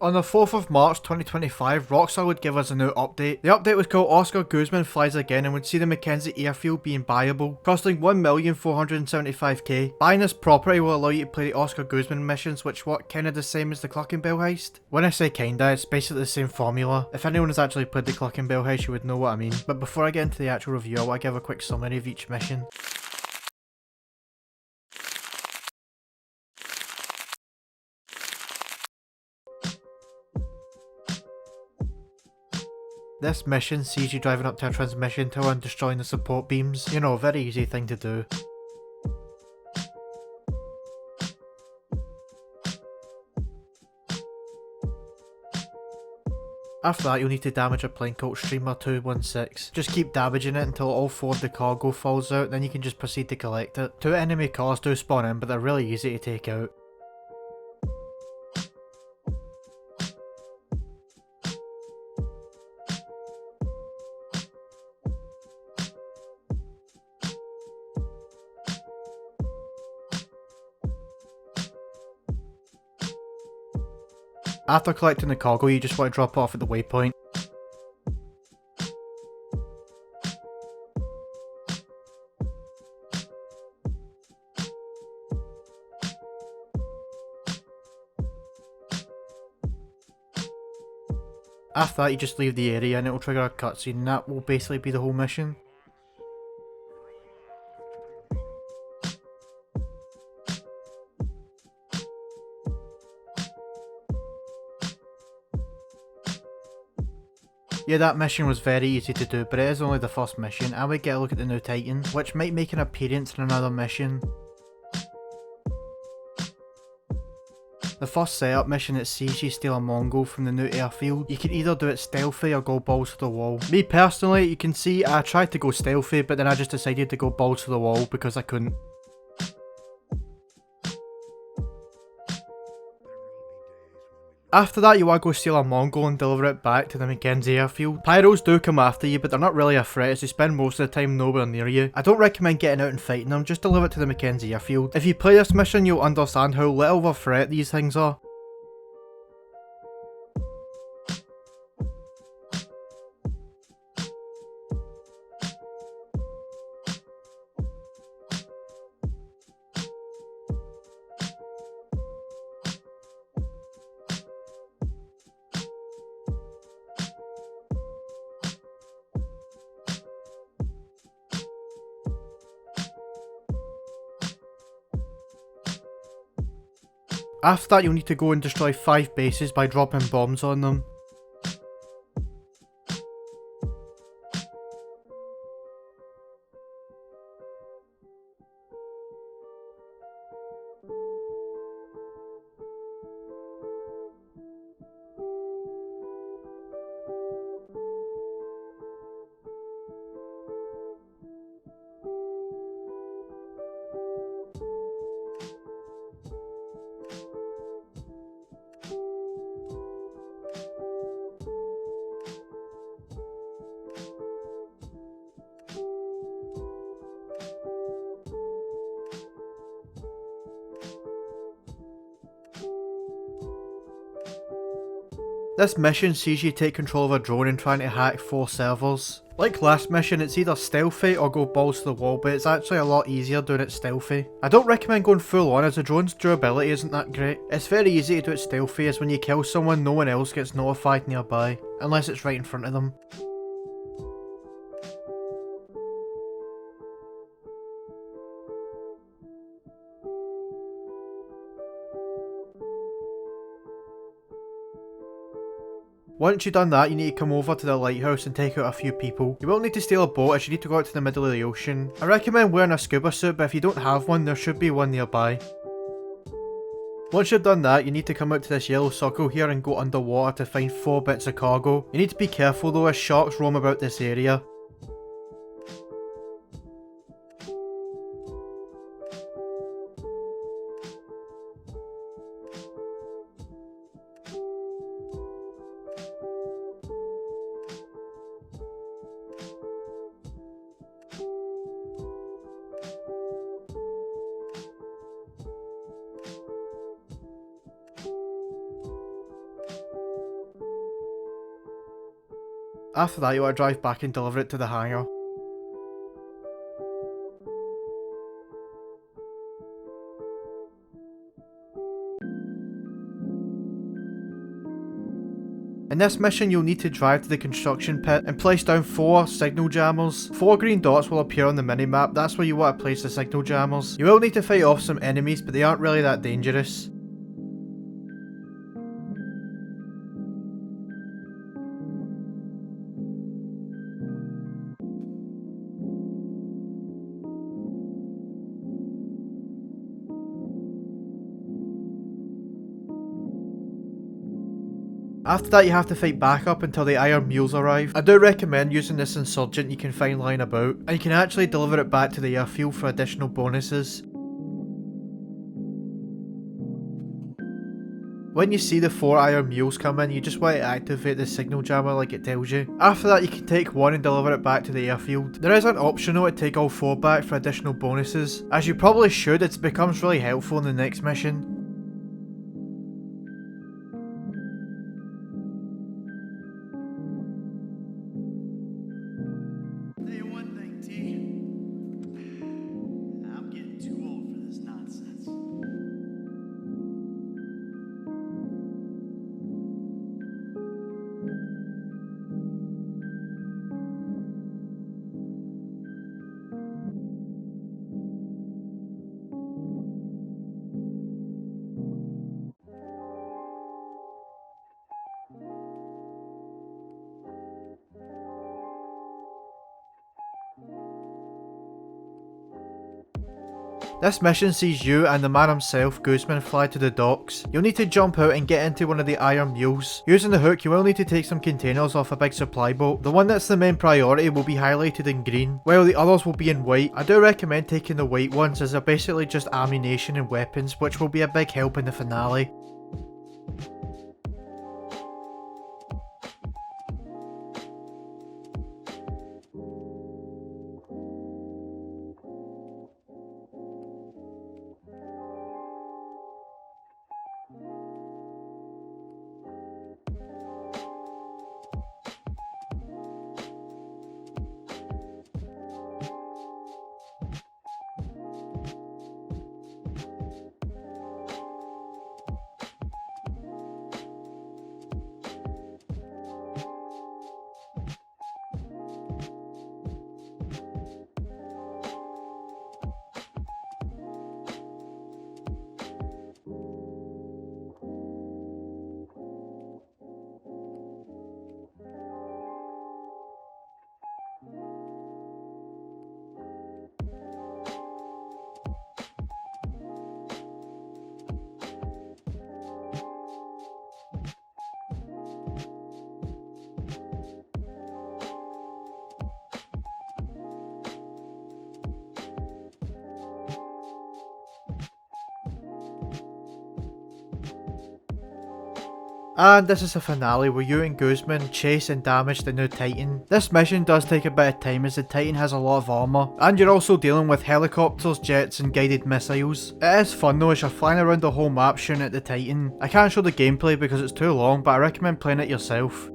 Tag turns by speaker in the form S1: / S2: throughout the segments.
S1: On the 4th of March 2025, Rockstar would give us a new update. The update was called Oscar Guzman Flies Again and would see the Mackenzie airfield being buyable, costing 1,475k. Buying this property will allow you to play the Oscar Guzman missions, which work kinda the same as the Cluckenbill heist. When I say kinda, it's basically the same formula. If anyone has actually played the Cluckenbill heist, you would know what I mean. But before I get into the actual review, I want to give a quick summary of each mission. This mission sees you driving up to a transmission tower and destroying the support beams. You know, very easy thing to do. After that, you'll need to damage a plane called Streamer 216. Just keep damaging it until all 4 of the cargo falls out, then you can just proceed to collect it. 2 enemy cars do spawn in, but they're really easy to take out. After collecting the cargo, you just want to drop it off at the waypoint. After that, you just leave the area and it will trigger a cutscene, and that will basically be the whole mission. Yeah, that mission was very easy to do, but it is only the first mission, and we get a look at the new Titan, which might make an appearance in another mission. The first setup mission, it sees you steal a Mongol from the new airfield. You can either do it stealthy or go balls to the wall. Me personally, you can see I tried to go stealthy, but then I just decided to go balls to the wall because I couldn't. After that, you want to go steal a Mongol and deliver it back to the Mackenzie airfield. Pyros do come after you, but they're not really a threat as they spend most of the time nowhere near you. I don't recommend getting out and fighting them, just deliver it to the Mackenzie airfield. If you play this mission, you'll understand how little of a threat these things are. After that, you'll need to go and destroy 5 bases by dropping bombs on them. This mission sees you take control of a drone and trying to hack 4 servers. Like last mission, it's either stealthy or go balls to the wall, but it's actually a lot easier doing it stealthy. I don't recommend going full on as the drone's durability isn't that great. It's very easy to do it stealthy as when you kill someone no one else gets notified nearby, unless it's right in front of them. Once you've done that, you need to come over to the lighthouse and take out a few people. You will need to steal a boat as you need to go out to the middle of the ocean. I recommend wearing a scuba suit, but if you don't have one, there should be one nearby. Once you've done that, you need to come out to this yellow circle here and go underwater to find 4 bits of cargo. You need to be careful though as sharks roam about this area. After that you want to drive back and deliver it to the hangar. In this mission you'll need to drive to the construction pit and place down 4 signal jammers. 4 green dots will appear on the minimap, that's where you want to place the signal jammers. You will need to fight off some enemies, but they aren't really that dangerous. After that you have to fight back up until the iron mules arrive. I do recommend using this insurgent you can find lying about, and you can actually deliver it back to the airfield for additional bonuses. When you see the 4 iron mules come in, you just want to activate the signal jammer like it tells you. After that you can take one and deliver it back to the airfield. There is an option though to take all 4 back for additional bonuses. As you probably should, it becomes really helpful in the next mission. This mission sees you and the man himself, Guzman, fly to the docks. You'll need to jump out and get into one of the iron mules. Using the hook, you will need to take some containers off a big supply boat. The one that's the main priority will be highlighted in green, while the others will be in white. I do recommend taking the white ones as they're basically just ammunition and weapons, which will be a big help in the finale. And this is the finale where you and Guzman chase and damage the new Titan. This mission does take a bit of time as the Titan has a lot of armour, and you're also dealing with helicopters, jets and guided missiles. It is fun though as you're flying around the whole map shooting at the Titan. I can't show the gameplay because it's too long, but I recommend playing it yourself.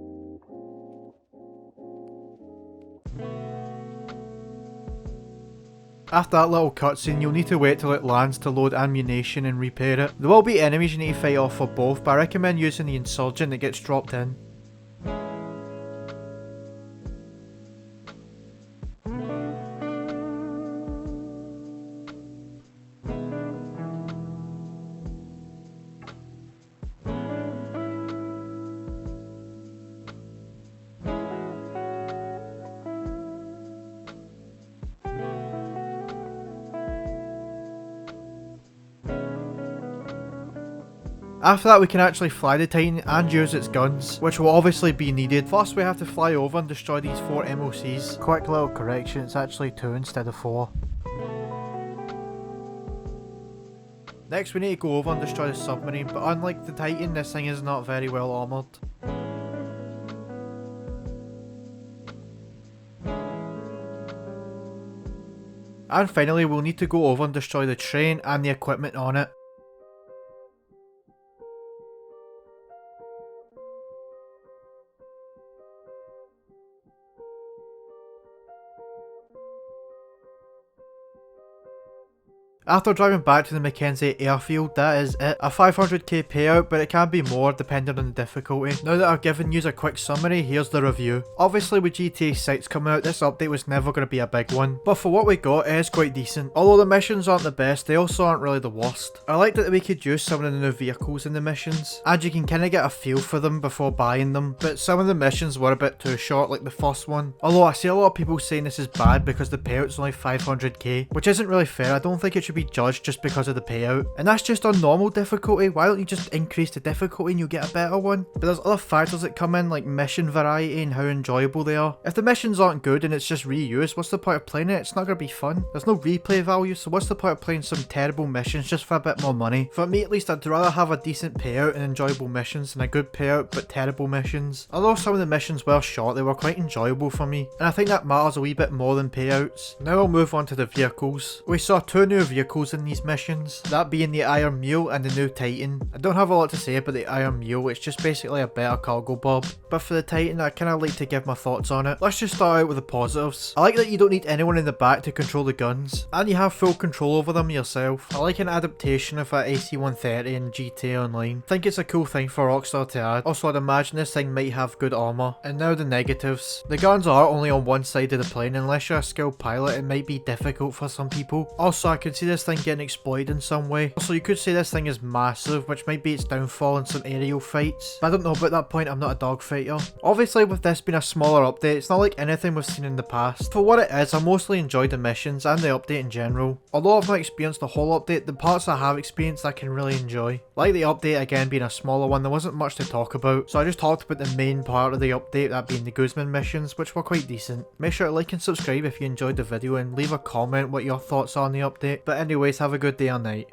S1: After that little cutscene, you'll need to wait till it lands to load ammunition and repair it. There will be enemies you need to fight off for both, but I recommend using the insurgent that gets dropped in. After that we can actually fly the Titan and use its guns, which will obviously be needed. First we have to fly over and destroy these 4 MOCs. Quick little correction, it's actually 2 instead of 4. Next we need to go over and destroy the submarine, but unlike the Titan, this thing is not very well armoured. And finally we'll need to go over and destroy the train and the equipment on it. After driving back to the Mackenzie airfield, that is it. A 500k payout, but it can be more depending on the difficulty. Now that I've given you a quick summary, here's the review. Obviously with GTA 6 coming out, this update was never going to be a big one, but for what we got, it is quite decent. Although the missions aren't the best, they also aren't really the worst. I like that we could use some of the new vehicles in the missions, and you can kind of get a feel for them before buying them, but some of the missions were a bit too short, like the first one. Although I see a lot of people saying this is bad because the payout's only 500k, which isn't really fair. I don't think it should be judged just because of the payout. And that's just on normal difficulty. Why don't you just increase the difficulty and you get a better one? But there's other factors that come in, like mission variety and how enjoyable they are. If the missions aren't good and it's just reused, what's the point of playing it? It's not going to be fun. There's no replay value, so what's the point of playing some terrible missions just for a bit more money? For me at least, I'd rather have a decent payout and enjoyable missions than a good payout but terrible missions. Although some of the missions were short, they were quite enjoyable for me, and I think that matters a wee bit more than payouts. Now I'll move on to the vehicles. We saw two new vehicles in these missions, that being the Iron Mule and the new Titan. I don't have a lot to say about the Iron Mule, it's just basically a better cargo bob. But for the Titan, I kinda like to give my thoughts on it. Let's just start out with the positives. I like that you don't need anyone in the back to control the guns, and you have full control over them yourself. I like an adaptation of that AC-130 in GTA Online. I think it's a cool thing for Rockstar to add. Also, I'd imagine this thing might have good armor. And now the negatives. The guns are only on one side of the plane. Unless you're a skilled pilot, it might be difficult for some people. Also, I could see this thing getting exploited in some way. Also, you could say this thing is massive, which might be its downfall in some aerial fights. But I don't know, about that point, I'm not a dogfighter. Obviously, with this being a smaller update, it's not like anything we've seen in the past. For what it is, I mostly enjoyed the missions and the update in general. Although I've not experienced the whole update, the parts I have experienced I can really enjoy. Like the update again being a smaller one, there wasn't much to talk about, so I just talked about the main part of the update, that being the Guzman missions, which were quite decent. Make sure to like and subscribe if you enjoyed the video, and leave a comment what your thoughts are on the update. But anyways, have a good day or night.